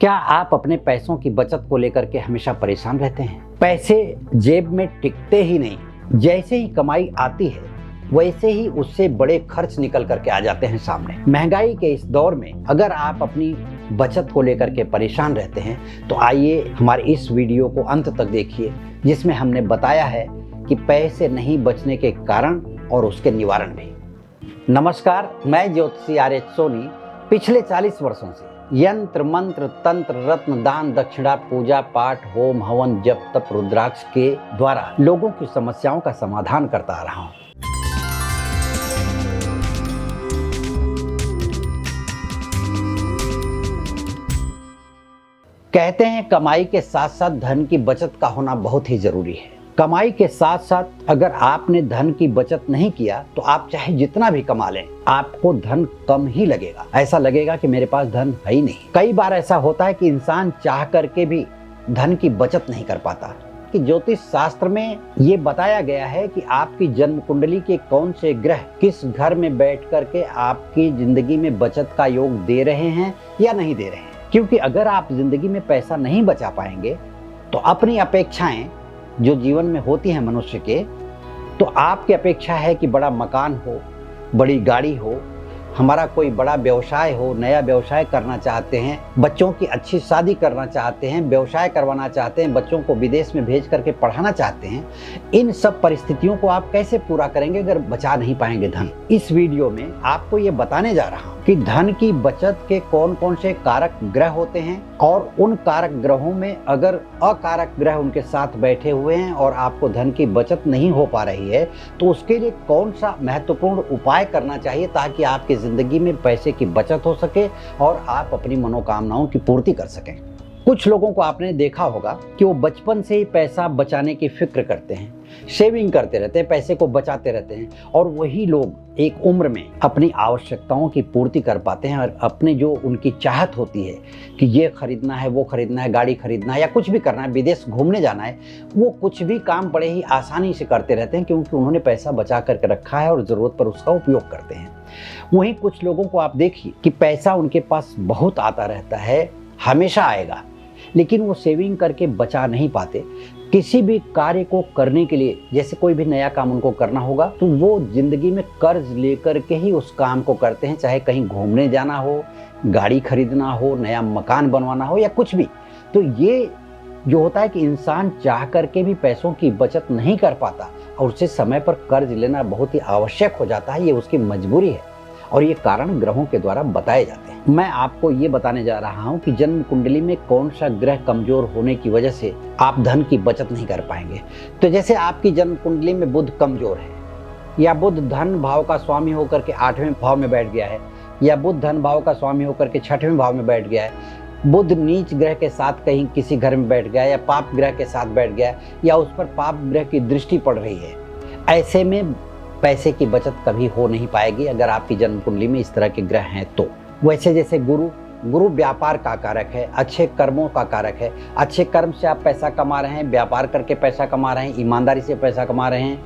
क्या आप अपने पैसों की बचत को लेकर के हमेशा परेशान रहते हैं? पैसे जेब में टिकते ही नहीं। जैसे ही कमाई आती है वैसे ही उससे बड़े खर्च निकल करके आ जाते हैं सामने। महंगाई के इस दौर में अगर आप अपनी बचत को लेकर के परेशान रहते हैं तो आइए हमारे इस वीडियो को अंत तक देखिए, जिसमें हमने बताया है कि पैसे नहीं बचने के कारण और उसके निवारण भी। नमस्कार, मैं ज्योतिषी आर.एच. सोनी पिछले 40 वर्षों से यंत्र मंत्र तंत्र रत्न दान दक्षिणा पूजा पाठ होम हवन जप तप रुद्राक्ष के द्वारा लोगों की समस्याओं का समाधान करता आ रहा हूँ। कहते हैं कमाई के साथ साथ धन की बचत का होना बहुत ही जरूरी है। कमाई के साथ साथ अगर आपने धन की बचत नहीं किया तो आप चाहे जितना भी कमा लें, आपको धन कम ही लगेगा। ऐसा लगेगा कि मेरे पास धन है ही नहीं। कई बार ऐसा होता है कि इंसान चाह करके भी धन की बचत नहीं कर पाता। कि ज्योतिष शास्त्र में ये बताया गया है कि आपकी जन्म कुंडली के कौन से ग्रह किस घर में बैठ करके आपकी जिंदगी में बचत का योग दे रहे हैं या नहीं दे रहे हैं। क्योंकि अगर आप जिंदगी में पैसा नहीं बचा पाएंगे तो अपनी अपेक्षाएं जो जीवन में होती हैं मनुष्य के, तो आपकी अपेक्षा है कि बड़ा मकान हो, बड़ी गाड़ी हो, हमारा कोई बड़ा व्यवसाय हो, नया व्यवसाय करना चाहते हैं, बच्चों की अच्छी शादी करना चाहते हैं, व्यवसाय करवाना चाहते हैं, बच्चों को विदेश में भेज करके पढ़ाना चाहते हैं। इन सब परिस्थितियों को आप कैसे पूरा करेंगे अगर बचा नहीं पाएंगे धन? इस वीडियो में आपको ये बताने जा रहा हूँ कि धन की बचत के कौन कौन से कारक ग्रह होते हैं और उन कारक ग्रहों में अगर अकारक ग्रह उनके साथ बैठे हुए हैं और आपको धन की बचत नहीं हो पा रही है तो उसके लिए कौन सा महत्वपूर्ण उपाय करना चाहिए ताकि आपकी जिंदगी में पैसे की बचत हो सके और आप अपनी मनोकामनाओं की पूर्ति कर सकें। कुछ लोगों को आपने देखा होगा कि वो बचपन से ही पैसा बचाने की फिक्र करते हैं, सेविंग करते रहते हैं, पैसे को बचाते रहते हैं और वही लोग एक उम्र में अपनी आवश्यकताओं की पूर्ति कर पाते हैं और अपने जो उनकी चाहत होती है कि ये खरीदना है, वो खरीदना है, गाड़ी खरीदना है या कुछ भी करना है, विदेश घूमने जाना है, वो कुछ भी काम बड़े ही आसानी से करते रहते हैं क्योंकि उन्होंने पैसा बचा करके रखा है और ज़रूरत पर उसका उपयोग करते हैं। वहीं कुछ लोगों को आप देखिए कि पैसा उनके पास बहुत आता रहता है, हमेशा आएगा, लेकिन वो सेविंग करके बचा नहीं पाते। किसी भी कार्य को करने के लिए, जैसे कोई भी नया काम उनको करना होगा तो वो जिंदगी में कर्ज लेकर के ही उस काम को करते हैं, चाहे कहीं घूमने जाना हो, गाड़ी खरीदना हो, नया मकान बनवाना हो या कुछ भी। तो ये जो होता है कि इंसान चाह करके भी पैसों की बचत नहीं कर पाता और उससे समय पर कर्ज लेना बहुत ही आवश्यक हो जाता है। ये उसकी मजबूरी है और ये कारण ग्रहों के द्वारा बताए जाते हैं। मैं आपको ये बताने जा रहा हूँ कि जन्म कुंडली में कौन सा ग्रह कमजोर होने की वजह से आप धन की बचत नहीं कर पाएंगे। तो जैसे आपकी जन्म कुंडली में बुध कमजोर है या बुध धन भाव का स्वामी होकर के 8वें भाव में बैठ गया है या बुध धन भाव का स्वामी होकर के 6वें भाव में बैठ गया है, बुध नीच ग्रह के साथ कहीं किसी घर में बैठ गया या पाप ग्रह के साथ बैठ गया या उस पर पाप ग्रह की दृष्टि पड़ रही है, ऐसे में पैसे की बचत कभी हो नहीं पाएगी अगर आपकी जन्म कुंडली में इस तरह के ग्रह हैं तो। वैसे जैसे गुरु व्यापार का कारक है, अच्छे कर्मों का कारक है। अच्छे कर्म से आप पैसा कमा रहे हैं, व्यापार करके पैसा कमा रहे हैं, ईमानदारी से पैसा कमा रहे हैं,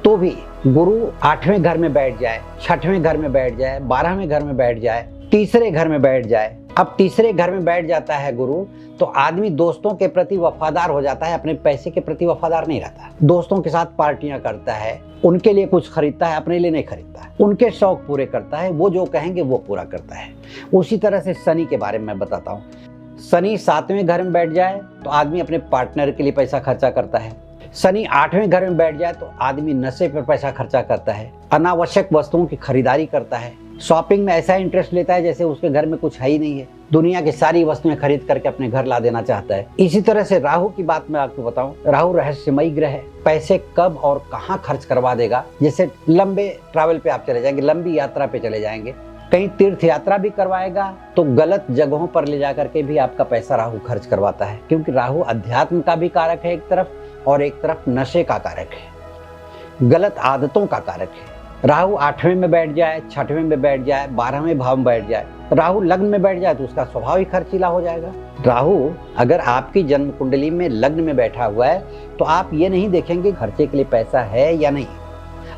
तो भी गुरु 8वें घर में बैठ जाए, 6वें घर में बैठ जाए, 12वें घर में बैठ जाए, तीसरे घर में बैठ जाए। अब तीसरे घर में बैठ जाता है गुरु तो आदमी दोस्तों के प्रति वफादार हो जाता है, अपने पैसे के प्रति वफादार नहीं रहता। दोस्तों के साथ पार्टियां करता है, उनके लिए कुछ खरीदता है, अपने लिए नहीं खरीदता है, उनके शौक पूरे करता है, वो जो कहेंगे वो पूरा करता है। उसी तरह से शनि के बारे में मैं बताता हूँ। शनि 7वें घर में बैठ जाए तो आदमी अपने पार्टनर के लिए पैसा खर्चा करता है। शनि 8वें घर में बैठ जाए तो आदमी नशे पर पैसा खर्चा करता है, अनावश्यक वस्तुओं की खरीदारी करता है, शॉपिंग में ऐसा इंटरेस्ट लेता है जैसे उसके घर में कुछ है ही नहीं है, दुनिया की सारी वस्तुएं खरीद करके अपने घर ला देना चाहता है। इसी तरह से राहु की बात मैं आपको बताऊं, राहु रहस्यमयी ग्रह है, पैसे कब और कहां खर्च करवा देगा। जैसे लंबे ट्रैवल पे आप चले जाएंगे, लंबी यात्रा पे चले जाएंगे, कहीं तीर्थ यात्रा भी करवाएगा तो गलत जगहों पर ले जा करके भी आपका पैसा राहु खर्च करवाता है, क्योंकि राहु अध्यात्म का भी कारक है एक तरफ और एक तरफ नशे का कारक है, गलत आदतों का कारक है। राहु 8वें में बैठ जाए, 6वें में बैठ जाए, 12वें भाव में बैठ जाए, राहु लग्न में बैठ जाए तो उसका स्वभाव ही खर्चीला हो जाएगा। राहु अगर आपकी जन्म कुंडली में लग्न में बैठा हुआ है तो आप ये नहीं देखेंगे खर्चे के लिए पैसा है या नहीं,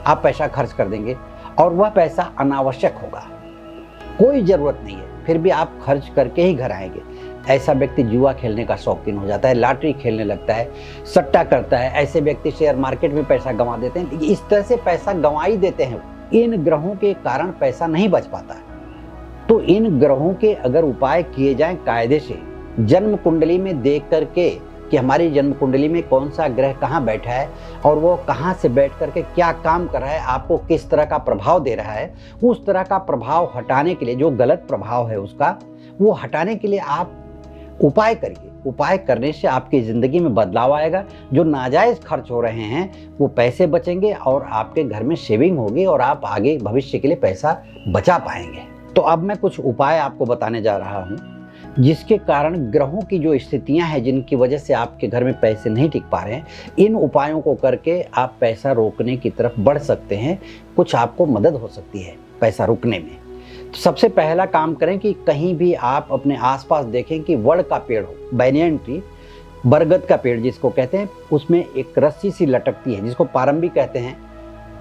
आप पैसा खर्च कर देंगे और वह पैसा अनावश्यक होगा, कोई जरूरत नहीं है, फिर भी आप खर्च करके ही घर आएंगे। ऐसा व्यक्ति जुआ खेलने का शौकीन हो जाता है, लॉटरी खेलने लगता है, सट्टा करता है। ऐसे व्यक्ति शेयर मार्केट में पैसा गंवा देते हैं। इस तरह से पैसा गंवा ही देते हैं। इन ग्रहों के कारण पैसा नहीं बच पाता है। तो इन ग्रहों के अगर उपाय किए जाएं कायदे से, जन्म कुंडली में देख करके कि हमारी जन्म कुंडली में कौन सा ग्रह कहाँ बैठा है और वो कहाँ से बैठ करके क्या काम कर रहा है, आपको किस तरह का प्रभाव दे रहा है, उस तरह का प्रभाव हटाने के लिए, जो गलत प्रभाव है उसका वो हटाने के लिए आप उपाय करिए। उपाय करने से आपकी ज़िंदगी में बदलाव आएगा। जो नाजायज़ खर्च हो रहे हैं वो पैसे बचेंगे और आपके घर में सेविंग होगी और आप आगे भविष्य के लिए पैसा बचा पाएंगे। तो अब मैं कुछ उपाय आपको बताने जा रहा हूँ जिसके कारण ग्रहों की जो स्थितियां हैं जिनकी वजह से आपके घर में पैसे नहीं टिक पा रहे हैं, इन उपायों को करके आप पैसा रोकने की तरफ बढ़ सकते हैं। कुछ आपको मदद हो सकती है पैसा रुकने में। तो सबसे पहला काम करें कि कहीं भी आप अपने आसपास देखें कि वड़ का पेड़ हो, बैनियन ट्री, बरगद का पेड़ जिसको कहते हैं, उसमें एक रस्सी सी लटकती है जिसको पारंबी कहते हैं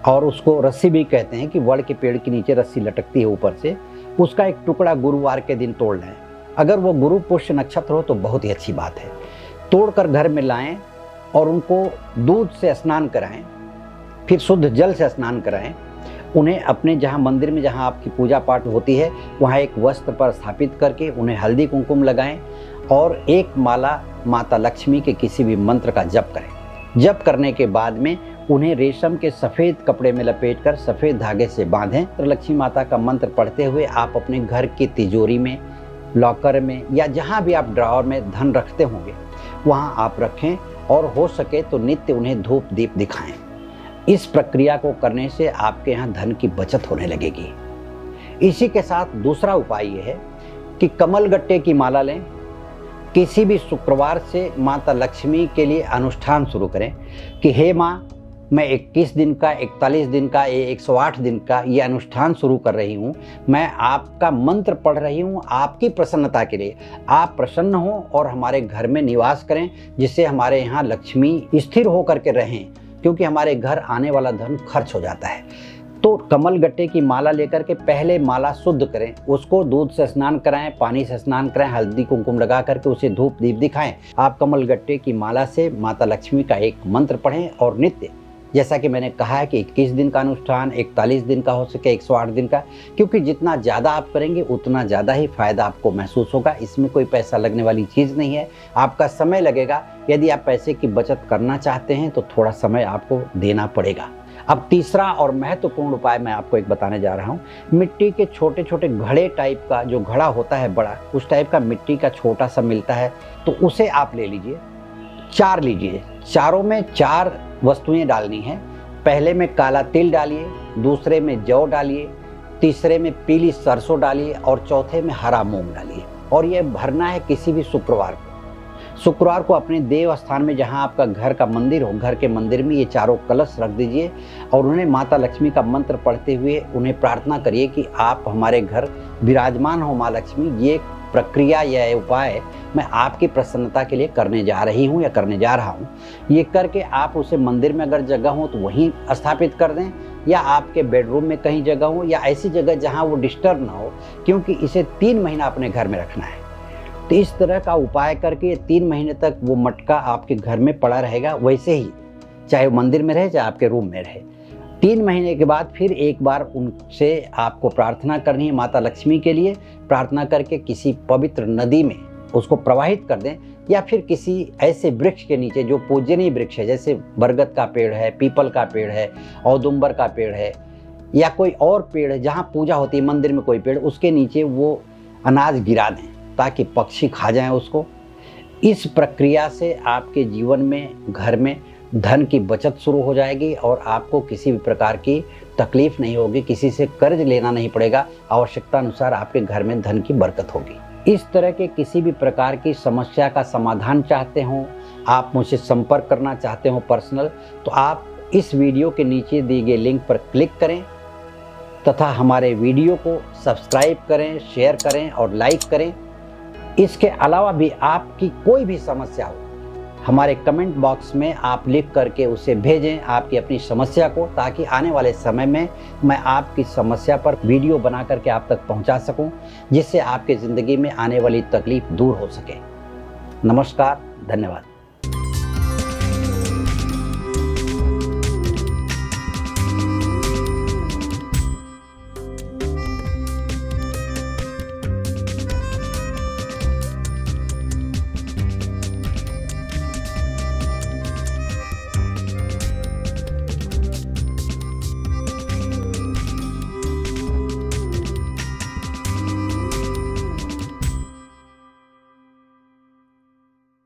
और उसको रस्सी भी कहते हैं कि वड़ के पेड़ के नीचे रस्सी लटकती है ऊपर से। उसका एक टुकड़ा गुरुवार के दिन तोड़ लें। अगर वो गुरु पुष्य नक्षत्र हो तो बहुत ही अच्छी बात है। तोड़कर घर में लाएं और उनको दूध से स्नान कराएं, फिर शुद्ध जल से स्नान कराएं। उन्हें अपने जहाँ मंदिर में जहाँ आपकी पूजा पाठ होती है वहाँ एक वस्त्र पर स्थापित करके उन्हें हल्दी कुमकुम लगाएं और एक माला माता लक्ष्मी के किसी भी मंत्र का जप करें। जप करने के बाद में उन्हें रेशम के सफ़ेद कपड़े में लपेटकर सफ़ेद धागे से बांधें। तो लक्ष्मी माता का मंत्र पढ़ते हुए आप अपने घर की तिजोरी में, लॉकर में या जहाँ भी आप ड्रॉअर में धन रखते होंगे वहाँ आप रखें और हो सके तो नित्य उन्हें धूप दीप दिखाएं। इस प्रक्रिया को करने से आपके यहाँ धन की बचत होने लगेगी। इसी के साथ दूसरा उपाय ये है कि कमल गट्टे की माला लें। किसी भी शुक्रवार से माता लक्ष्मी के लिए अनुष्ठान शुरू करें कि हे माँ, मैं 21 दिन का, 41 दिन का, 108 दिन का ये अनुष्ठान शुरू कर रही हूँ। मैं आपका मंत्र पढ़ रही हूँ आपकी प्रसन्नता के लिए। आप प्रसन्न हो और हमारे घर में निवास करें जिससे हमारे यहाँ लक्ष्मी स्थिर होकर के रहें, क्योंकि हमारे घर आने वाला धन खर्च हो जाता है। तो कमल गट्टे की माला लेकर के पहले माला शुद्ध करें, उसको दूध से स्नान कराएं, पानी से स्नान कराएं, हल्दी कुमकुम लगा करके उसे धूप दीप दिखाएं। आप कमल गट्टे की माला से माता लक्ष्मी का एक मंत्र पढ़ें और नित्य, जैसा कि मैंने कहा है कि 21 दिन का अनुष्ठान, 41 दिन का, हो सके 108 दिन का, क्योंकि जितना ज़्यादा आप करेंगे उतना ज़्यादा ही फ़ायदा आपको महसूस होगा। इसमें कोई पैसा लगने वाली चीज़ नहीं है, आपका समय लगेगा। यदि आप पैसे की बचत करना चाहते हैं तो थोड़ा समय आपको देना पड़ेगा। अब तीसरा और महत्वपूर्ण उपाय मैं आपको एक बताने जा रहा हूँ। मिट्टी के छोटे छोटे घड़े टाइप का, जो घड़ा होता है बड़ा, उस टाइप का मिट्टी का छोटा सा मिलता है, तो उसे आप ले लीजिए। 4 लीजिए। चारों में 4 वस्तुएं डालनी है। पहले में काला तिल डालिए, दूसरे में जौ डालिए, तीसरे में पीली सरसों डालिए और चौथे में हरा मूंग डालिए। और ये भरना है किसी भी शुक्रवार को। शुक्रवार को अपने देव स्थान में जहां आपका घर का मंदिर हो, घर के मंदिर में ये चारों कलश रख दीजिए और उन्हें माता लक्ष्मी का मंत्र पढ़ते हुए उन्हें प्रार्थना करिए कि आप हमारे घर विराजमान हो माँ लक्ष्मी। ये प्रक्रिया या उपाय मैं आपकी प्रसन्नता के लिए करने जा रही हूँ या करने जा रहा हूँ। ये करके आप उसे मंदिर में अगर जगह हो तो वहीं स्थापित कर दें, या आपके बेडरूम में कहीं जगह हो, या ऐसी जगह जहाँ वो डिस्टर्ब ना हो, क्योंकि इसे 3 महीना अपने घर में रखना है। तो इस तरह का उपाय करके 3 महीने तक वो मटका आपके घर में पड़ा रहेगा, वैसे ही, चाहे वो मंदिर में रहे चाहे आपके रूम में रहे। 3 महीने के बाद फिर एक बार उनसे आपको प्रार्थना करनी है माता लक्ष्मी के लिए। प्रार्थना करके किसी पवित्र नदी में उसको प्रवाहित कर दें, या फिर किसी ऐसे वृक्ष के नीचे जो पूजनीय वृक्ष है, जैसे बरगद का पेड़ है, पीपल का पेड़ है, औदुंबर का पेड़ है, या कोई और पेड़ है जहाँ पूजा होती है, मंदिर में कोई पेड़, उसके नीचे वो अनाज गिरा दें ताकि पक्षी खा जाएं उसको। इस प्रक्रिया से आपके जीवन में, घर में धन की बचत शुरू हो जाएगी और आपको किसी भी प्रकार की तकलीफ नहीं होगी, किसी से कर्ज लेना नहीं पड़ेगा। आवश्यकता अनुसार आपके घर में धन की बरकत होगी। इस तरह के किसी भी प्रकार की समस्या का समाधान चाहते हो, आप मुझसे संपर्क करना चाहते हो पर्सनल, तो आप इस वीडियो के नीचे दिए गए लिंक पर क्लिक करें तथा हमारे वीडियो को सब्सक्राइब करें, शेयर करें और लाइक करें। इसके अलावा भी आपकी कोई भी समस्या हो हमारे कमेंट बॉक्स में आप लिख करके उसे भेजें आपकी अपनी समस्या को, ताकि आने वाले समय में मैं आपकी समस्या पर वीडियो बना करके आप तक पहुंचा सकूं, जिससे आपकी ज़िंदगी में आने वाली तकलीफ दूर हो सके। नमस्कार, धन्यवाद।